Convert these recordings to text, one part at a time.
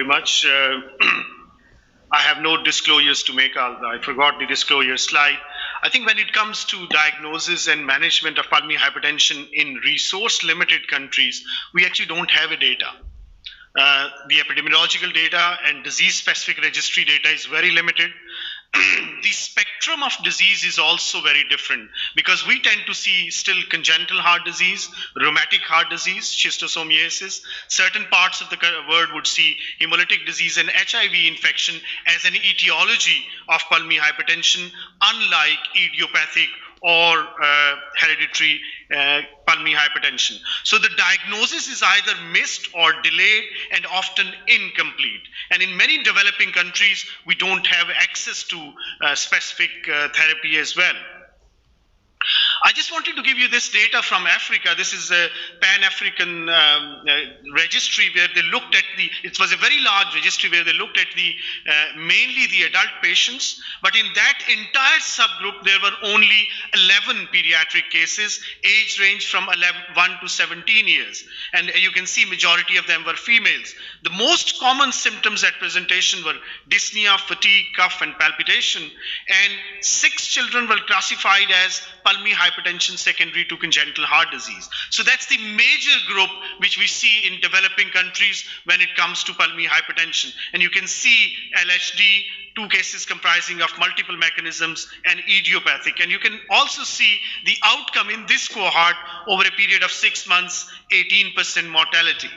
much. I have no disclosures to make. I forgot the disclosure slide. I think when it comes to diagnosis and management of pulmonary hypertension in resource-limited countries, we actually don't have a data. The epidemiological data and disease-specific registry data is very limited. The spectrum of disease is also very different because we tend to see still congenital heart disease, rheumatic heart disease, schistosomiasis. Certain parts of the world would see hemolytic disease and HIV infection as an etiology of pulmonary hypertension, unlike idiopathic or hereditary pulmonary hypertension. So the diagnosis is either missed or delayed and often incomplete. And in many developing countries, we don't have access to specific therapy as well. I just wanted to give you this data from Africa. This is a Pan-African registry where they looked at it was a very large registry where they looked at mainly the adult patients, but in that entire subgroup, there were only 11 pediatric cases, age range from 1 to 17 years. And you can see majority of them were females. The most common symptoms at presentation were dyspnea, fatigue, cough, and palpitation. And 6 children were classified as pulmonary hypertension secondary to congenital heart disease. So that's the major group which we see in developing countries when it comes to pulmonary hypertension. And you can see LHD, 2 cases comprising of multiple mechanisms, and idiopathic. And you can also see the outcome in this cohort over a period of 6 months, 18% mortality.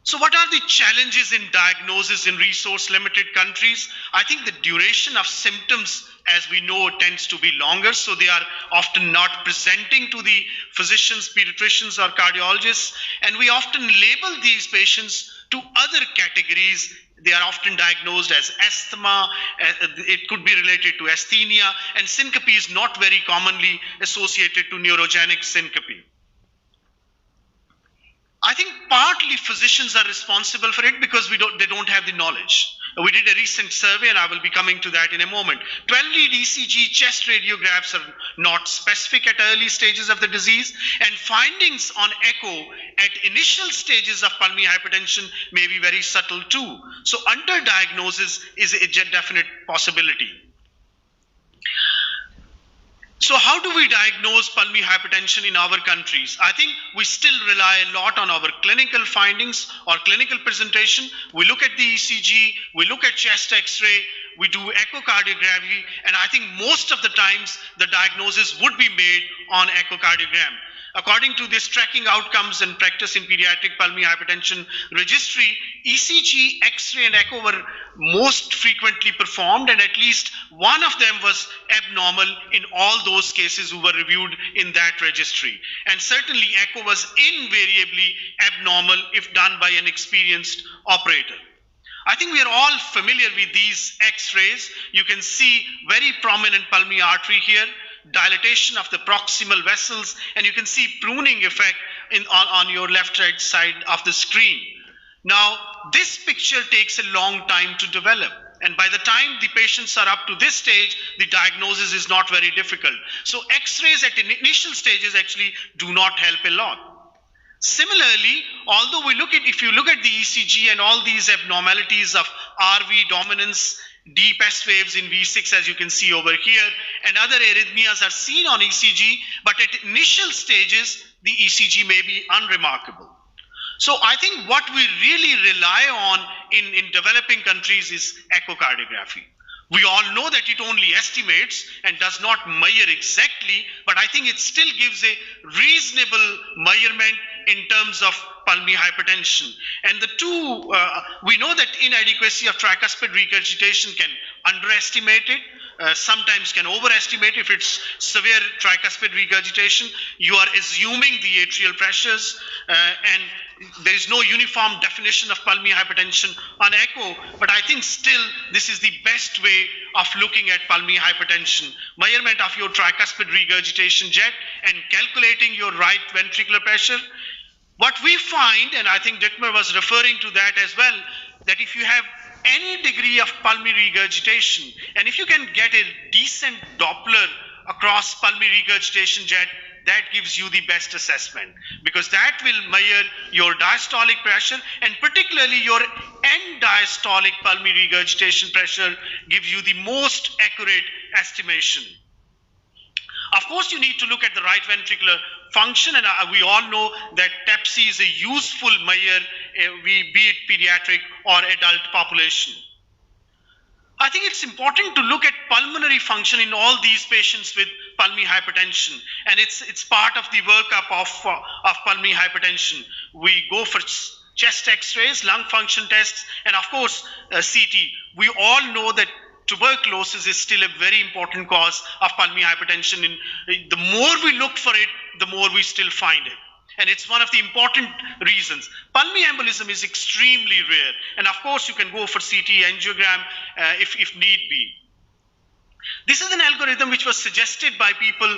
So what are the challenges in diagnosis in resource-limited countries? I think the duration of symptoms, as we know, tends to be longer, so they are often not presenting to the physicians, pediatricians, or cardiologists, and we often label these patients to other categories. They are often diagnosed as asthma, it could be related to asthenia, and syncope is not very commonly associated to neurogenic syncope. I think partly physicians are responsible for it because they don't have the knowledge. We did a recent survey, and I will be coming to that in a moment. 12-lead ECG chest radiographs are not specific at early stages of the disease, and findings on echo at initial stages of pulmonary hypertension may be very subtle too. So underdiagnosis is a definite possibility. So how do we diagnose pulmonary hypertension in our countries? I think we still rely a lot on our clinical findings or clinical presentation. We look at the ECG, we look at chest X-ray, we do echocardiography, and I think most of the times the diagnosis would be made on echocardiogram. According to this Tracking Outcomes and Practice in Pediatric Pulmonary Hypertension Registry, ECG, X-ray, and echo were most frequently performed, and at least one of them was abnormal in all those cases who were reviewed in that registry. And certainly echo was invariably abnormal if done by an experienced operator. I think we are all familiar with these X-rays. You can see very prominent pulmonary artery here, dilatation of the proximal vessels, and you can see pruning effect on your left-right side of the screen. Now, this picture takes a long time to develop, and by the time the patients are up to this stage, the diagnosis is not very difficult. So X-rays at initial stages actually do not help a lot. Similarly, although if you look at the ECG and all these abnormalities of RV dominance, deep S waves in V6, as you can see over here, and other arrhythmias are seen on ECG, but at initial stages, the ECG may be unremarkable. So I think what we really rely on in developing countries is echocardiography. We all know that it only estimates and does not measure exactly, but I think it still gives a reasonable measurement in terms of pulmonary hypertension. And the two, we know that inadequacy of tricuspid regurgitation can underestimate it, sometimes can overestimate. If it's severe tricuspid regurgitation, you are assuming the atrial pressures, and there is no uniform definition of pulmonary hypertension on echo, but I think still this is the best way of looking at pulmonary hypertension. Measurement of your tricuspid regurgitation jet and calculating your right ventricular pressure. What we find, and I think Dietmar was referring to that as well, that if you have any degree of pulmonary regurgitation, and if you can get a decent Doppler across pulmonary regurgitation jet, that gives you the best assessment, because that will measure your diastolic pressure, and particularly your end diastolic pulmonary regurgitation pressure gives you the most accurate estimation. Of course, you need to look at the right ventricular function, and we all know that TEPC is a useful measure, be it pediatric or adult population. I think it's important to look at pulmonary function in all these patients with pulmonary hypertension, and it's part of the workup of pulmonary hypertension. We go for chest x-rays, lung function tests, and of course CT. We all know that tuberculosis is still a very important cause of pulmonary hypertension. The more we look for it, the more we still find it. And it's one of the important reasons. Pulmonary embolism is extremely rare. And of course, you can go for CT angiogram if need be. This is an algorithm which was suggested by people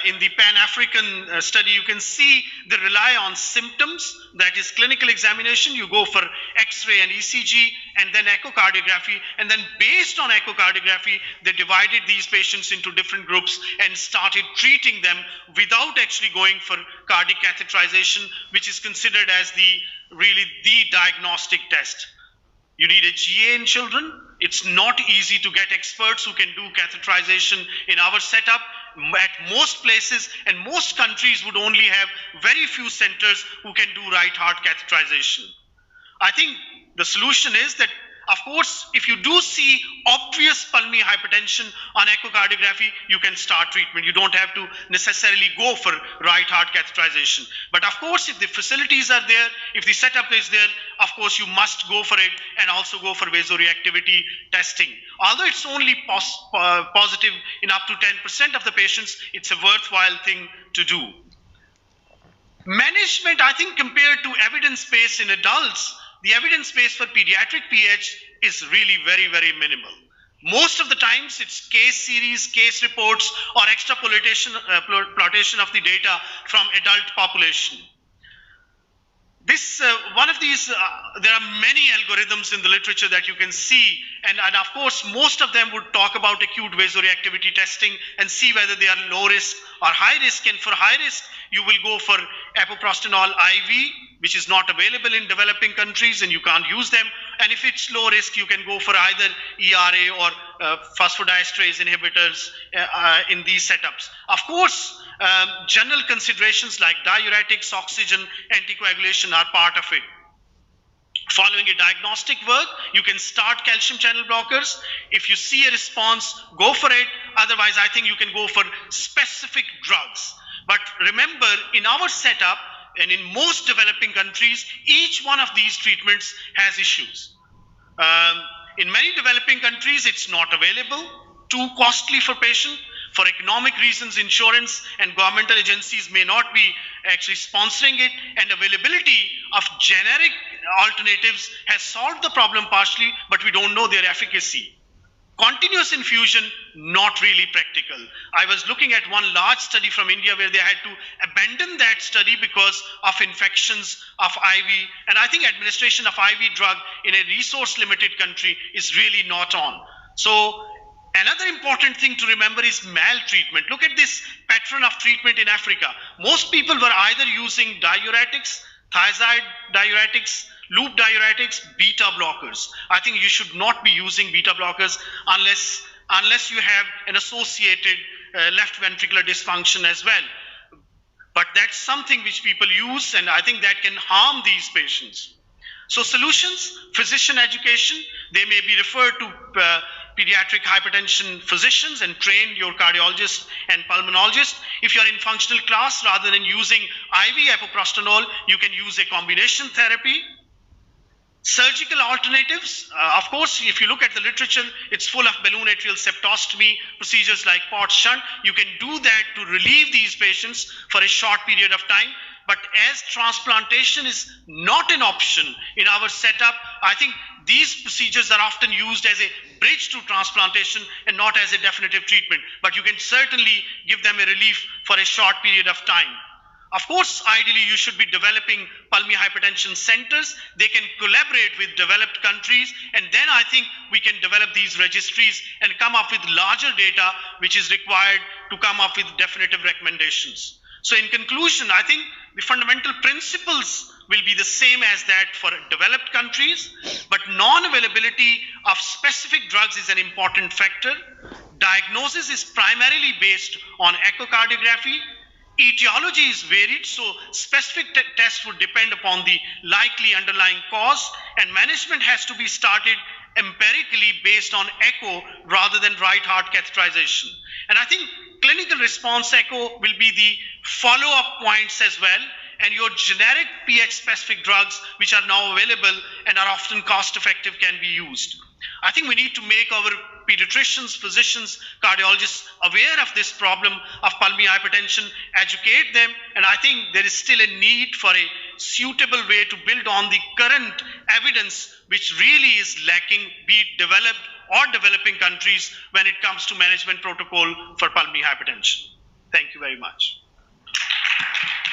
in the Pan-African study. You can see they rely on symptoms, that is clinical examination. You go for X-ray and ECG and then echocardiography. And then based on echocardiography, they divided these patients into different groups and started treating them without actually going for cardiac catheterization, which is considered as really the diagnostic test. You need a GA in children. It's not easy to get experts who can do catheterization in our setup. At most places and most countries would only have very few centers who can do right heart catheterization. I think the solution is that, of course, if you do see obvious pulmonary hypertension on echocardiography, you can start treatment. You don't have to necessarily go for right heart catheterization. But of course, if the facilities are there, if the setup is there, of course, you must go for it and also go for vasoreactivity testing. Although it's only positive in up to 10% of the patients, it's a worthwhile thing to do. Management, I think, compared to evidence base in adults, the evidence base for pediatric PH is really very, very minimal. Most of the times it's case series, case reports, or extrapolation of the data from adult population. One of these, there are many algorithms in the literature that you can see, and of course most of them would talk about acute vasoreactivity testing and see whether they are low risk or high risk. And for high risk, you will go for epoprostenol IV, which is not available in developing countries and you can't use them. And if it's low risk, you can go for either ERA or phosphodiesterase inhibitors in these setups. Of course, general considerations like diuretics, oxygen, anticoagulation are part of it. Following a diagnostic work, you can start calcium channel blockers. If you see a response, go for it. Otherwise, I think you can go for specific drugs. But remember, in our setup, and in most developing countries, each one of these treatments has issues. In many developing countries, it's not available, too costly for patient. For economic reasons, insurance and governmental agencies may not be actually sponsoring it, and availability of generic alternatives has solved the problem partially, but we don't know their efficacy. Continuous infusion, not really practical. I was looking at one large study from India where they had to abandon that study because of infections of IV. And I think administration of IV drug in a resource-limited country is really not on. So another important thing to remember is maltreatment. Look at this pattern of treatment in Africa. Most people were either using diuretics, thiazide diuretics, loop diuretics, beta blockers. I think you should not be using beta blockers unless you have an associated left ventricular dysfunction as well. But that's something which people use, and I think that can harm these patients. So solutions, physician education, they may be referred to pediatric hypertension physicians and train your cardiologist and pulmonologist. If you're in functional class, rather than using IV epoprostenol, you can use a combination therapy. Surgical alternatives, of course, if you look at the literature, it's full of balloon atrial septostomy procedures like port shunt. You can do that to relieve these patients for a short period of time. But as transplantation is not an option in our setup, I think these procedures are often used as a bridge to transplantation and not as a definitive treatment. But you can certainly give them a relief for a short period of time. Of course, ideally, you should be developing pulmonary hypertension centers. They can collaborate with developed countries, and then I think we can develop these registries and come up with larger data, which is required to come up with definitive recommendations. So in conclusion, I think the fundamental principles will be the same as that for developed countries, but non-availability of specific drugs is an important factor. Diagnosis is primarily based on echocardiography. Etiology is varied, so specific tests would depend upon the likely underlying cause, and management has to be started empirically based on echo rather than right heart catheterization. And I think clinical response echo will be the follow-up points as well, and your generic PH specific drugs which are now available and are often cost effective can be used. I think we need to make our pediatricians, physicians, cardiologists aware of this problem of pulmonary hypertension, educate them, and I think there is still a need for a suitable way to build on the current evidence which really is lacking, be it developed or developing countries, when it comes to management protocol for pulmonary hypertension. Thank you very much.